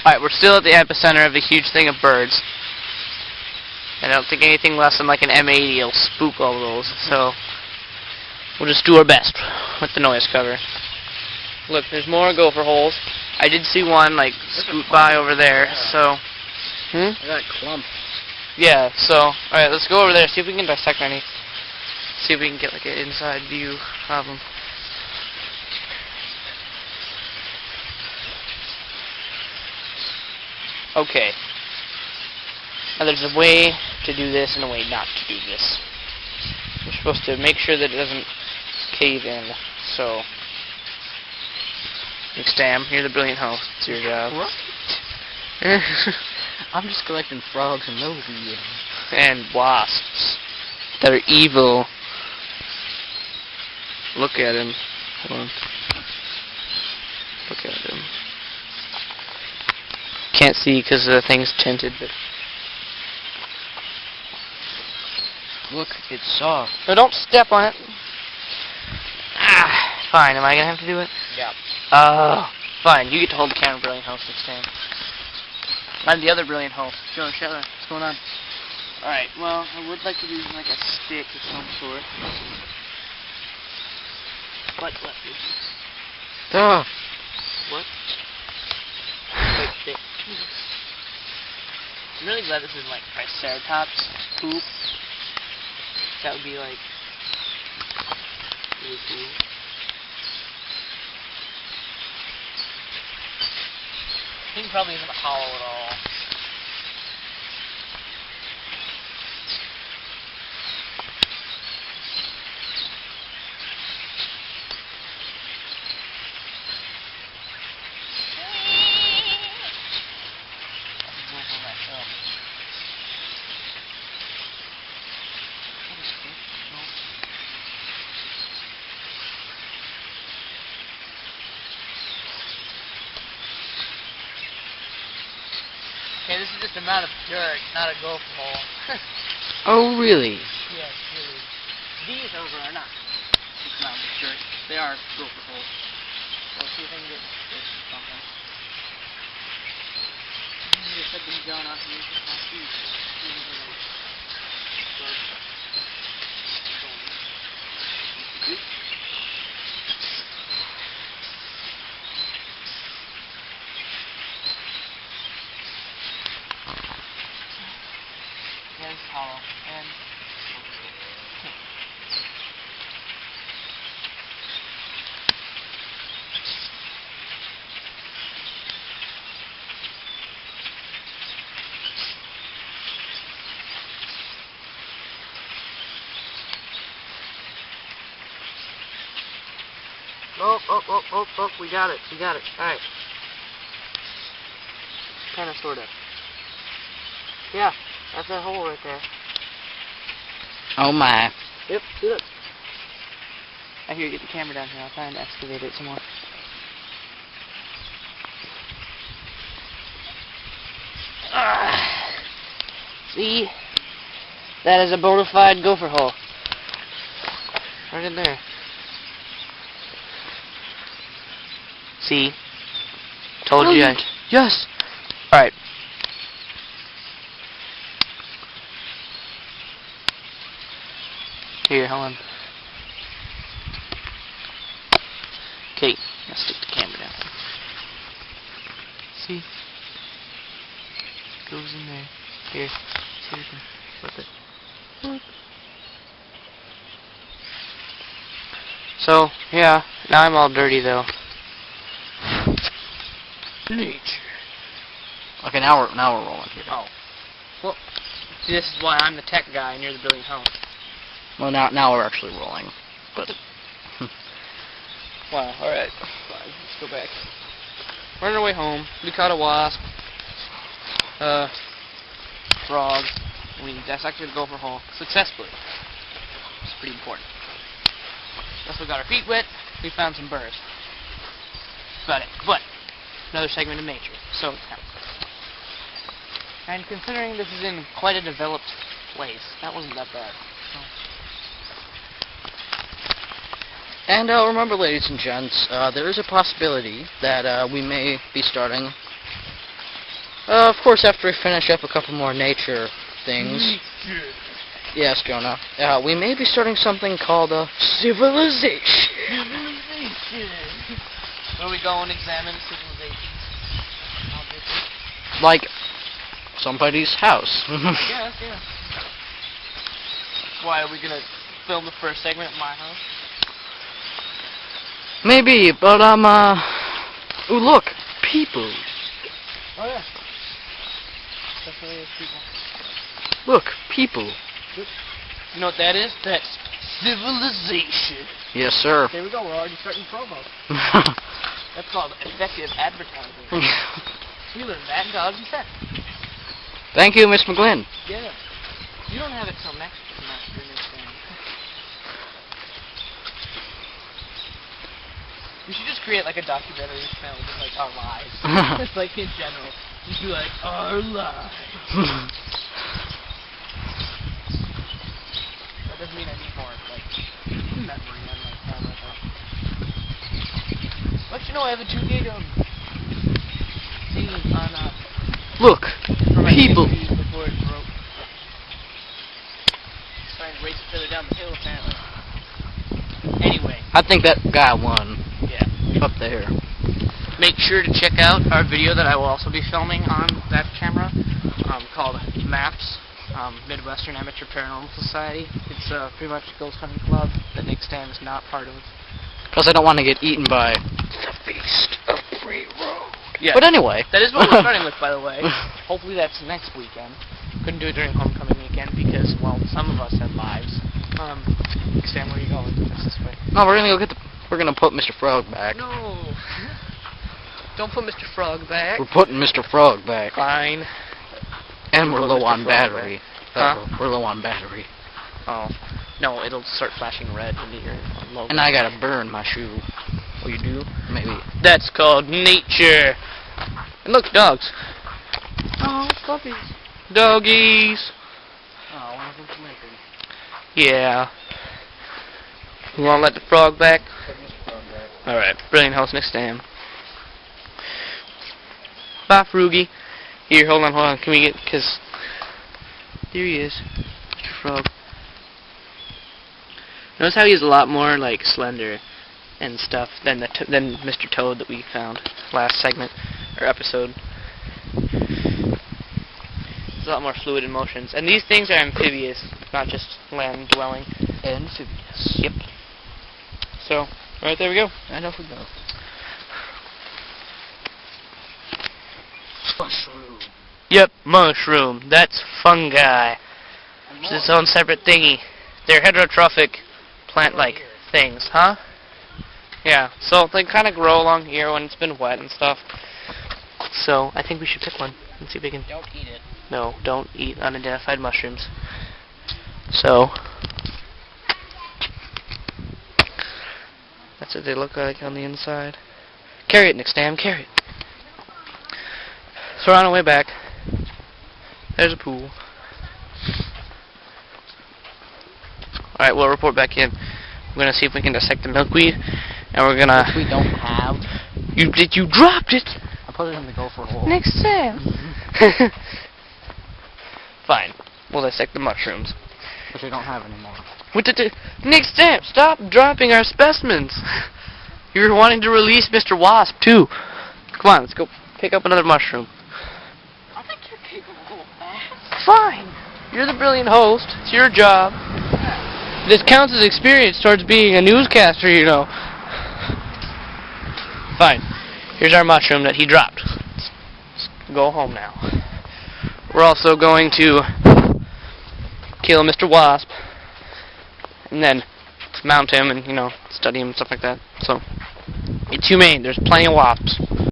Alright, we're still at the epicenter of a huge thing of birds. I don't think anything less than like an M80 will spook all those, so we'll just do our best with the noise cover. Look, there's more gopher holes. I did see one like scoot by over there, so... I got a clump. Yeah, so, alright, let's go over there, see if we can dissect any. See if we can get like an inside view of them. Okay. Now there's a way to do this and a way not to do this. We're supposed to make sure that it doesn't cave in, so... Next time, you're the brilliant host. It's your job. Right. I'm just collecting frogs and nosy. And wasps that are evil. Look at him. Hold on. Look at him. Can't see because the thing's tinted, but... Look, it's soft. No, don't step on it. Ah, fine. Am I gonna have to do it? Yeah. Fine. You get to hold the camera, brilliant host, next time. I'm the other brilliant host. Joe, Shetler, what's going on? Alright, well, I would like to do like a stick of some sort. What? Oh. What? Wait, stick. I'm really glad this isn't like Triceratops poop. That would be like really cool. I think probably isn't hollow at all. Okay, this is just a mound of dirt, not a gopher hole. Oh, really? Yes, really. These, however, are not just mounds of dirt. They are gopher holes. Let's see if I can get this or something. I'm going to set these down off here. There's hollow, and oh, we got it, alright. Kinda, sorta. Yeah, that's that hole right there. Oh my. Yep, see that? I hear you, get the camera down here, I'll try and excavate it some more. See? That is a bona fide gopher hole. Right in there. See? Told you. Yes! Alright. Here, hold on. Okay, let's stick the camera down. See? Goes in there. Here, see if we can flip it. Whoop. So, yeah, now I'm all dirty though. Nature. Okay, now we're rolling here. Oh. Well, see, this is why I'm the tech guy and you're the brilliant host. Well, now we're actually rolling. But Wow, alright. Fine, let's go back. We're on our way home. We caught a wasp. Frog. We dissected a gopher hole successfully. It's pretty important. Also got our feet wet. We found some birds. That's about it. But another segment of nature. So it's kind of cool. And considering this is in quite a developed place, that wasn't that bad. So. And remember, ladies and gents, there is a possibility that we may be starting Of course, after we finish up a couple more nature things. Yes, Jonah. We may be starting something called a civilization. Where we go and examine civilizations. Like somebody's house. Yes, yeah. Why, are we gonna film the first segment at my house? Maybe, but ooh, look, people. Oh yeah. Definitely is people. Look, people. You know what that is? That's civilization. Yes, sir. There we go, we're already starting promos. That's called effective advertising. We learned that in Dogs and Sex. Thank you, Miss McGlynn. Yeah. You don't have it till next semester. We should just create like a documentary film of like our lives. Just like in general. Just be like, our lives. That doesn't mean I need more like memory on my camera though. But you know I have a 2 gig thingy on Look, for my people. DVD before it broke. It's trying to race each other down the hill apparently. Anyway. I think that guy won. Yeah. Up there. Make sure to check out our video that I will also be filming on that camera, called Maps, Midwestern Amateur Paranormal Society. It's pretty much a ghost hunting club that Nick Stam is not part of. Because I don't want to get eaten by the beast of Prey Road. Yeah. But anyway. That is what we're starting with, by the way. Hopefully that's next weekend. Couldn't do it during homecoming weekend because, well, some of us have lives. Stam, where are you going? That's this way. No, we're gonna put Mr. Frog back. No. Don't put Mr. Frog back. We're putting Mr. Frog back. Fine. And we're Put low Mr. on Frog battery. Huh? We're low on battery. Oh. No, it'll start flashing red into your logo. And I gotta burn my shoe. Oh, you do? Maybe. That's called nature. And look, dogs. Oh, puppies. Doggies. Oh, one of them's limping. Yeah. You want to let the frog back? Put Mr. Frog back. Alright, brilliant host next time. Bye, Froogie. Here, hold on. Can we get, because here he is, Mr. Frog. Notice how he's a lot more, like, slender and stuff than than Mr. Toad that we found last segment, or episode. There's a lot more fluid in motions. And these things are amphibious, not just land-dwelling. Amphibious. Yep. So, right there we go. And off we go. Mushroom. Yep, mushroom. That's fungi. It's its own separate thingy. They're heterotrophic, plant-like things, huh? Yeah, so they kind of grow along here when it's been wet and stuff. So, I think we should pick one and see if we can... Don't eat it. No, don't eat unidentified mushrooms. So... that's what they look like on the inside. Carry it, Nick Stam, carry it. So we're on our way back. There's a pool. Alright, we'll report back in. We're gonna see if we can dissect the milkweed, and we're gonna... Which we don't have. You dropped it! I put it in the gopher hole. Nick Stam! Fine. We'll dissect the mushrooms. Which we don't have anymore. What did Nick Stam, stop dropping our specimens! You were wanting to release Mr. Wasp, too. Come on, let's go pick up another mushroom. I think you're capable of that. Fine. You're the brilliant host. It's your job. This counts as experience towards being a newscaster, you know. Fine. Here's our mushroom that he dropped. Let's go home now. We're also going to kill Mr. Wasp. And then mount him and, you know, study him and stuff like that. So, it's humane. There's plenty of wasps.